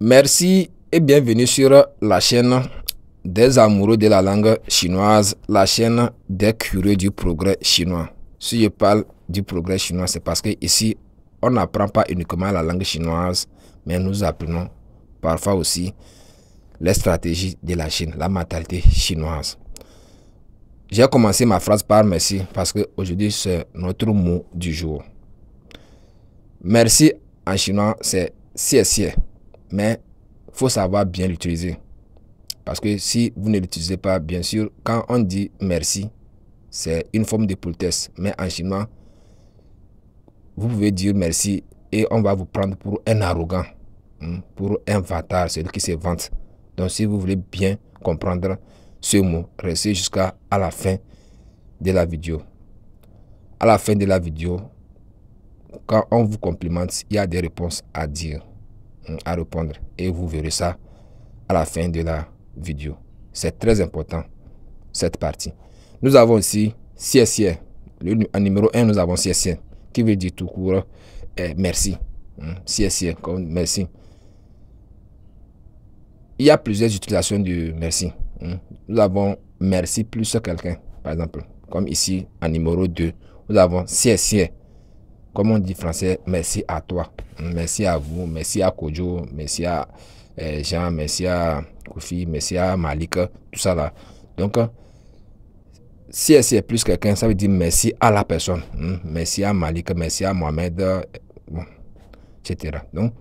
Merci et bienvenue sur la chaîne des amoureux de la langue chinoise, la chaîne des curieux du progrès chinois. Si je parle du progrès chinois, c'est parce que ici, on n'apprend pas uniquement la langue chinoise, mais nous apprenons parfois aussi les stratégies de la Chine, la mentalité chinoise. J'ai commencé ma phrase par merci parce que aujourd'hui c'est notre mot du jour. Merci en chinois c'est xie, mais il faut savoir bien l'utiliser. Parce que si vous ne l'utilisez pas, bien sûr, quand on dit merci, c'est une forme de politesse. Mais en chinois, vous pouvez dire merci et on va vous prendre pour un arrogant, pour un vantard, celui qui se vante. Donc si vous voulez bien comprendre ce mot, restez jusqu'à la fin de la vidéo. À la fin de la vidéo, quand on vous complimente, il y a des réponses à dire, à répondre. Et vous verrez ça à la fin de la vidéo. C'est très important, cette partie. Nous avons aussi xie. En numéro 1, nous avons xie, qui veut dire tout court merci. Xie, comme merci. Il y a plusieurs utilisations de merci. Nous avons merci plus quelqu'un, par exemple. Comme ici, en numéro 2, nous avons xie. Comme on dit en français, merci à toi. Merci à vous, merci à Kojo, merci à Jean, merci à Kofi, merci à Malika, tout ça là. Donc, si c'est plus quelqu'un, ça veut dire merci à la personne. Merci à Malika, merci à Mohamed, etc. Donc,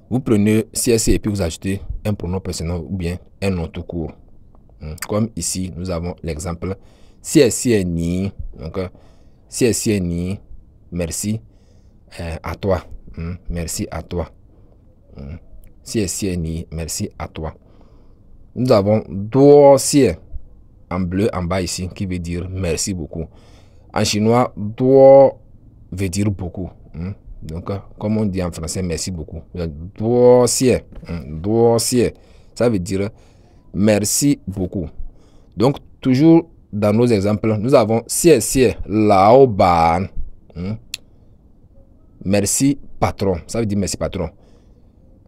vous prenez CSC et puis vous ajoutez un pronom personnel ou bien un nom tout court. Comme ici, nous avons l'exemple CSC ni. Donc, CSC ni, merci à toi. Merci à toi. CSC ni, merci à toi. Nous avons dossier en bleu en bas ici qui veut dire merci beaucoup. En chinois, doit veut dire beaucoup. Donc, comme on dit en français, merci beaucoup. Dossier, ça veut dire merci beaucoup. Donc, toujours dans nos exemples, nous avons xie lao ban. Merci patron, ça veut dire merci patron.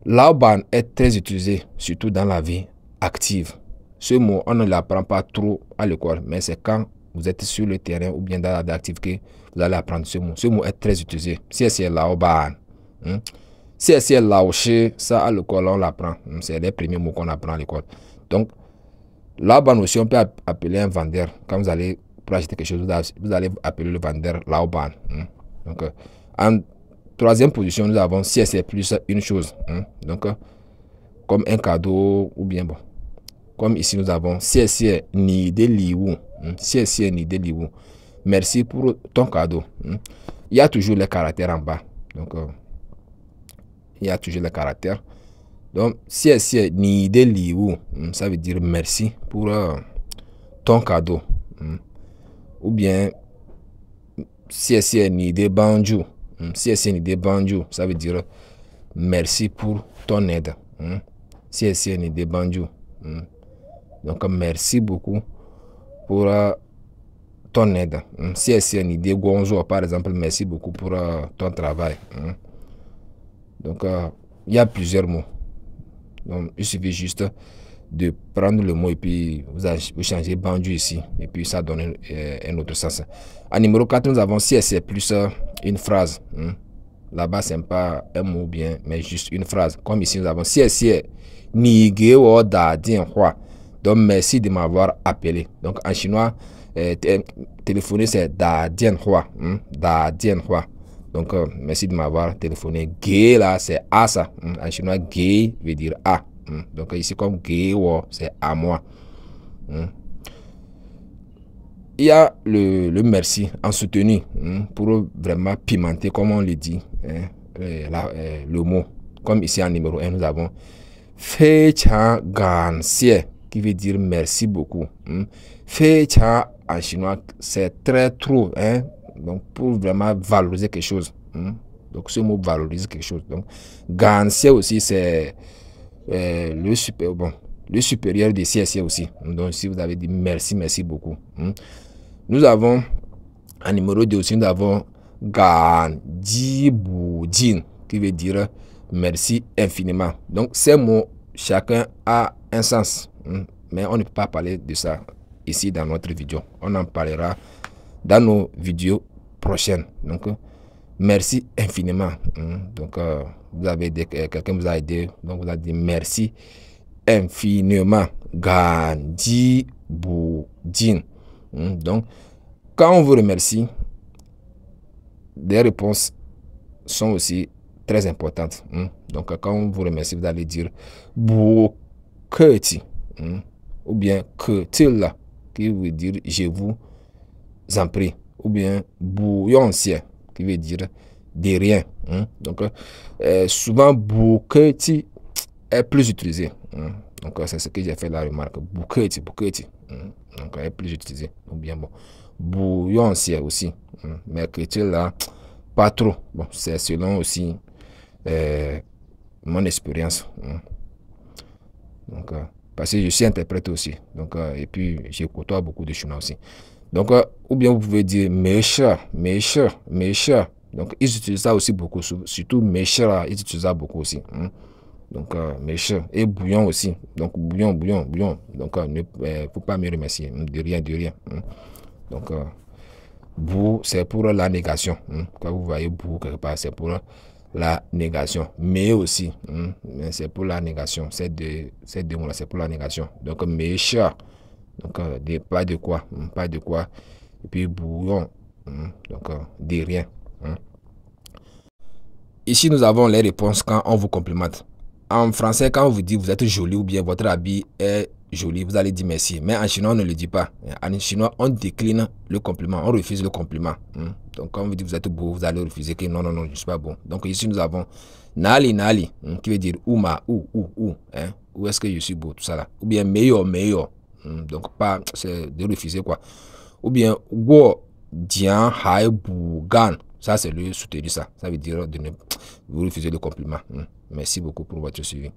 Lao ban est très utilisé, surtout dans la vie active. Ce mot, on ne l'apprend pas trop à l'école, mais c'est quand vous êtes sur le terrain ou bien dans la vie active que vous allez apprendre ce mot. Ce mot est très utilisé. Si c'est lao ban, si c'est lao shi, ça à l'école on l'apprend. C'est les premiers mots qu'on apprend à l'école. Donc, lao ban aussi, on peut appeler un vendeur. Quand vous allez pour acheter quelque chose, vous allez appeler le vendeur lao ban. Donc, en troisième position, nous avons si c'est plus une chose. Donc, comme un cadeau ou bien bon. Comme ici, nous avons xie ni de liwu. Xie ni de liwu. Merci pour ton cadeau. Il y a toujours les caractères en bas. Donc, il y a toujours les caractères. Donc, xie ni de liwu, ça veut dire merci pour ton cadeau. Ou bien, xie ni de banju. Xie ni de banju, ça veut dire merci pour ton aide. Xie ni de banju. Donc, merci beaucoup pour ton aide. Si ni de gonzo, par exemple, merci beaucoup pour ton travail. Donc, il y a plusieurs mots. Donc, il suffit juste de prendre le mot et puis vous changez banjo ici. Et puis, ça donne un autre sens. En numéro 4, nous avons si c'est plus une phrase. Là-bas, ce n'est pas un mot bien, mais juste une phrase. Comme ici, nous avons si ni ge wo da dian hua. Donc, merci de m'avoir appelé. Donc, en chinois, téléphoner, c'est da dian hua. Da dian hua. Donc, merci de m'avoir téléphoné. Ge, là, c'est à ça. En chinois, ge veut dire à. Donc, ici, comme ge wo, c'est à moi. Il y a le merci en soutenu pour vraiment pimenter, comme on le dit, le mot. Comme ici, en numéro 1, nous avons Fei Chan Gan Xie, qui veut dire merci beaucoup. Fei Chan en chinois, c'est très trop. Donc, pour vraiment valoriser quelque chose. Donc, ce mot valorise quelque chose. Donc, Gan Xie aussi, c'est le supérieur de Xie aussi. Donc, si vous avez dit merci, merci beaucoup. Nous avons, en numéro 2 aussi, nous avons Gan Ji Bu Jin, qui veut dire merci infiniment. Donc, ces mots, chacun a un sens. Mais on ne peut pas parler de ça ici dans notre vidéo. On en parlera dans nos vidéos prochaines. Donc, merci infiniment. Donc, vous avez aidé, quelqu'un vous a aidé. Donc, vous avez dit merci infiniment. Gandhi Boudin. Donc, quand on vous remercie, des réponses sont aussi très importantes. Donc, quand on vous remercie, vous allez dire Bouketi, ou bien Ketila, qui veut dire je vous en prie, ou bien Bouillonsier, qui veut dire de rien. Donc, souvent Bouketi est plus utilisé. Donc, c'est ce que j'ai fait la remarque. Bouketi. Donc, est plus utilisé. Ou bien bon. Bouillonsier aussi. Mais Ketila, pas trop. Bon, c'est selon aussi mon expérience. Donc, parce que je suis interprète aussi. Donc, et puis, je côtoie beaucoup de chinois aussi. Donc, ou bien vous pouvez dire mécha. Donc, ils utilisent ça aussi beaucoup. Surtout mécha, ils utilisent ça beaucoup aussi. Donc, mécha. Et bouillon aussi. Donc, bouillon. Donc, ne faut pas me remercier. De rien. Donc, bou, c'est pour la négation. Quand vous voyez bou quelque part, c'est pour la négation. Mais aussi, c'est pour la négation. Ces deux mots-là, c'est pour la négation. Donc, mécha. Donc, pas de quoi. Et puis, bouillon. Donc, de rien. Ici, nous avons les réponses quand on vous complimente. En français, quand on vous dit vous êtes joli ou bien votre habit est joli, vous allez dire merci. Mais en chinois, on ne le dit pas. En chinois, on décline le compliment, on refuse le compliment. Donc, quand on vous dit vous êtes beau, vous allez refuser que non, je ne suis pas beau. Donc, ici, nous avons nali, qui veut dire où est-ce que je suis beau, tout ça là. Ou bien meilleur. Donc, pas, c'est de refuser quoi. Ou bien wo, dian, hai, bu, gan. Ça, c'est le soutenu, ça. Ça veut dire de ne vous refuser le compliment. Merci beaucoup pour votre suivi.